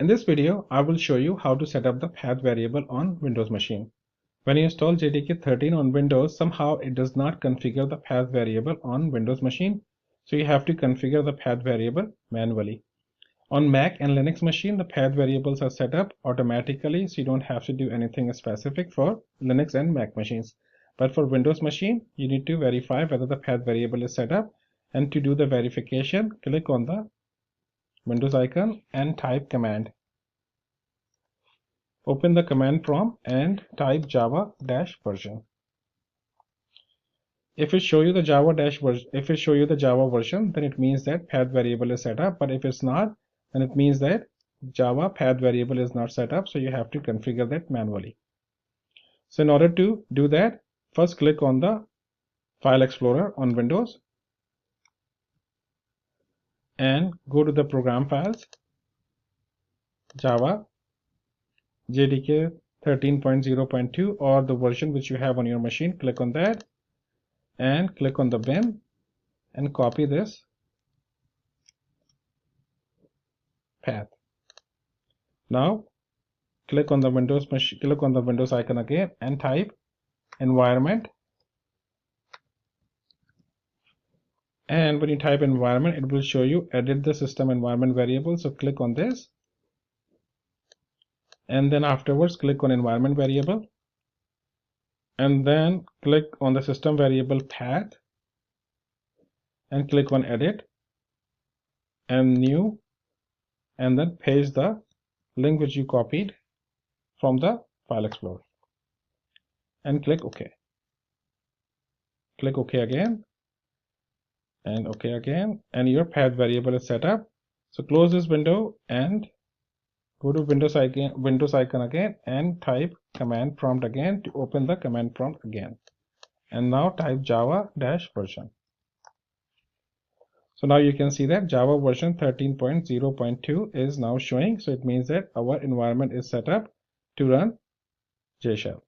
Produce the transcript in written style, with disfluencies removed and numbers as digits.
In this video, I will show you how to set up the path variable on Windows machine. When you install JDK 13 on Windows, somehow it does not configure the path variable on Windows machine, so you have to configure the path variable manually. On Mac and Linux machine, the path variables are set up automatically, so you don't have to do anything specific for Linux and Mac machines. But for Windows machine, you need to verify whether the path variable is set up, and to do the verification, click on the Windows icon and type command. Open the command prompt and type Java-version. If it show you the Java version, then it means that path variable is set up. But if it's not, then it means that Java path variable is not set up. So you have to configure that manually. So in order to do that, first click on the File Explorer on Windows and go to the program files, Java, JDK 13.0.2 or the version which you have on your machine. Click on that and click on the bin and copy this path. Now click on the Windows icon again and type environment. And when you type environment, it will show you edit the system environment variable. So click on this. And then afterwards, click on environment variable. And then click on the system variable path. And click on edit. And new. And then paste the link which you copied from the File Explorer. And click OK. Click OK again. And OK again, and your path variable is set up. So close this window and go to Windows icon again and type command prompt again to open the command prompt again. And now type Java-version. So now you can see that Java version 13.0.2 is now showing. So it means that our environment is set up to run JShell.